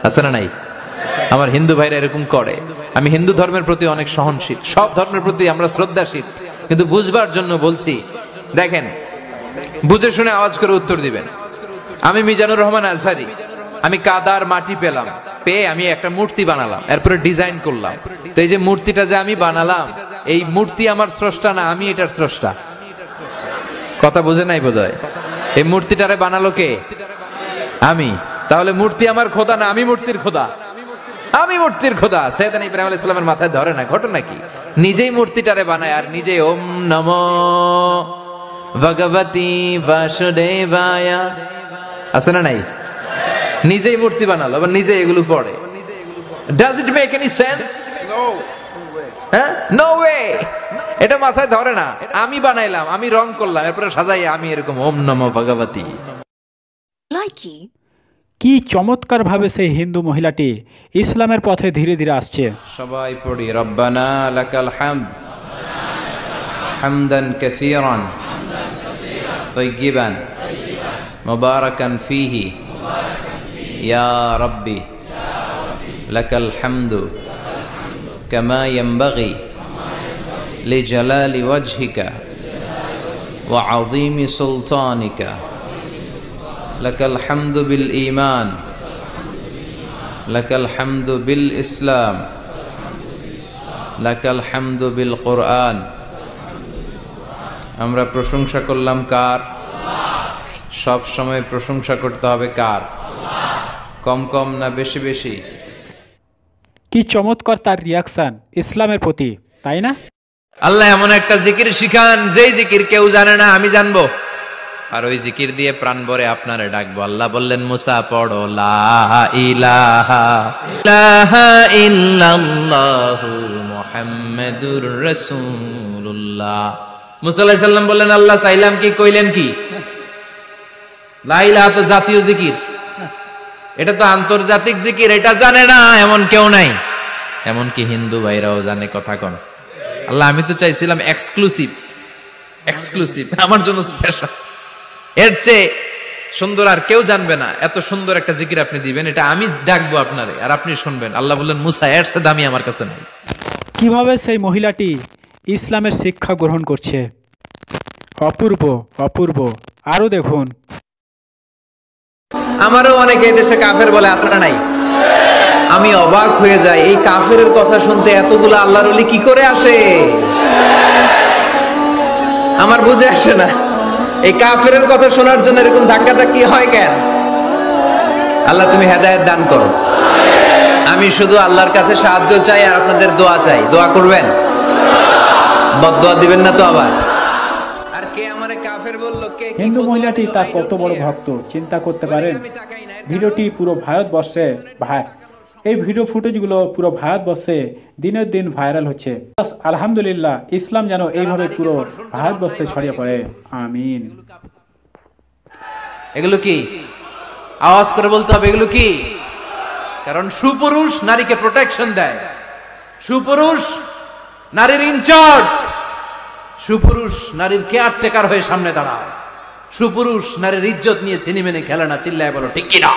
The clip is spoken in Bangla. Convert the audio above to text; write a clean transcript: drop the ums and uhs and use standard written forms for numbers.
আছে না নাই? আমার হিন্দু ভাইরা এরকম করে। আমি হিন্দু ধর্মের প্রতি অনেক সহনশীল, সব ধর্মের প্রতি আমরা শ্রদ্ধাশীল, কিন্তু বুঝবার জন্য বলছি। দেখেন, বুঝে শুনে আওয়াজ করে উত্তর দিবেন। আমি মিজানুর রহমান আজহারি, আমি কাদার মাটি পেলাম, পেয়ে আমি একটা মূর্তি বানালাম, এরপরে ডিজাইন করলাম। তো এই যে মূর্তিটা যে আমি বানালাম, এই মূর্তি আমার স্রষ্টা না, আমি এটার স্রষ্টা। কথা বুঝে নাই বোধহয়? এই মূর্তিটারে বানালো কে? আমি। তাহলে মূর্তি আমার খোদা না, আমি মূর্তির খোদা? আমি মূর্তির খোদা। সৈয়দনা ইব্রাহিম আলাইহিস সালামের মাথায় ধরে না? ঘটনা কি? নিজেই মূর্তিটারে বানায় আর নিজেই ওম নমো ভগবতী বাসুদেবায়া, আছে না নাই? নিজেই মূর্তি বানালো, আবার নিজে এগুলো পড়ে। Does it make any sense? হ্যাঁ, নো ওয়ে। এটা মাথায় ধরে না। আমি বানাইলাম, আমি রং করলাম, এরপরে সাজাই আমি এরকম ওম নমো ভগবতী। কি চমৎকার ভাবে সেই হিন্দু মহিলাটি ইসলামের পথে ধীরে ধীরে আসছে। সবাই পড়ি রব্বানা লাকাল হামদ হামদান কাসীরান তাইয়িবান মুবারাকান ফীহি ইয়া রাব্বি লাকাল হামদু কামা ইয়ানবাগি লিজালালি ওয়াজহিকা ওয়া আযীমি সুলতানিকা লাকাল হামদু বিল ঈমান লাকাল হামদু বিল ইসলাম লাকাল হামদু বিল কোরআন। আমরা প্রশংসা করলাম কার? সব সময় প্রশংসা করতে হবে কার? কম কম না বেশি বেশি? কি চমৎকার তার রিয়াকশন ইসলামের প্রতি, তাই না? আল্লাহ এমন একটা জিকির শিখান, যেই জিকির কেউ জানে না, আমি জানবো, আর ওই জিকির দিয়ে প্রাণ ভরে আপনারে ডাকবো। আল্লাহ বললেন, মুসা পড়ো লা ইলাহা ইল্লাল্লাহু ইল্লাল্লাহু মুহাম্মাদুর রাসূলুল্লাহ। মুসা আলাইহিস সালাম বললেন, আল্লাহ চাইলাম কি, কইলেন কি? লা ইলাহা তো জাতীয় জিকির, এটা তো আন্তর্জাতিক জিকির, এটা জানে না এমন কেউ নাই। এমনকি হিন্দু ভাইরাও জানে। কথা কোন? আল্লাহ আমি তো চাইছিলাম এক্সক্লুসিভ, এক্সক্লুসিভ, আমার জন্য স্পেশাল, এর চেয়ে সুন্দর আর কেউ জানবে না। এত সুন্দর একটা জিকির আপনি দিবেন, এটা আমি ডাকবো আপনারে আর আপনি শুনবেন। আল্লাহ বললেন, মুসা এর চেয়ে দামি আমার কাছে নেই। কিভাবে সেই মহিলাটি ইসলামের শিক্ষা গ্রহণ করছে, অপূর্ব অপূর্ব। আরো দেখুন। আমারও অনেকে দেশে কাফের বলে, আছে না নাই? আমি অবাক হয়ে যাই, এই কাফের কথা শুনতে এতগুলো আল্লাহর ওলি কি করে আসে? আমার বুঝে আসে না, এই কাফের কথা শোনার জন্য এরকম ধাক্কা ধাক্কি হয় কেন? আল্লাহ তুমি হেদায়েত দান করো। আমি শুধু আল্লাহর কাছে সাহায্য চাই আর আপনাদের দোয়া চাই। দোয়া করবেন, বদদোয়া দিবেন না তো আবার। আর কে আমারে কাফের বললো? কে? হিন্দু মহিলাটি তার কত বড় ভক্ত চিন্তা করতে পারেন। ভিডিওটি পুরো ভারতবর্ষে এই ভিডিও ফুটেজগুলো পুরো ভারতবর্ষে দিনের দিন ভাইরাল হচ্ছে। আলহামদুলিল্লাহ, ইসলাম যেন এইভাবে পুরো ভারতবর্ষে ছড়িয়ে পড়ে। আমিন। এগুলো কি? আওয়াজ করে বলতে হবে, এগুলো কি? কারণ সুপুরুষ নারীকে প্রোটেকশন দেয়, সুপুরুষ নারীর ইনচার্জ, সুপুরুষ নারীর কেয়ারটেকার হয়ে সামনে দাঁড়ায়, সুপুরুষ নারীর ইজ্জত নিয়ে ছিনিমিনি খেলে না। চিল্লায় বলো ঠিক কিনা?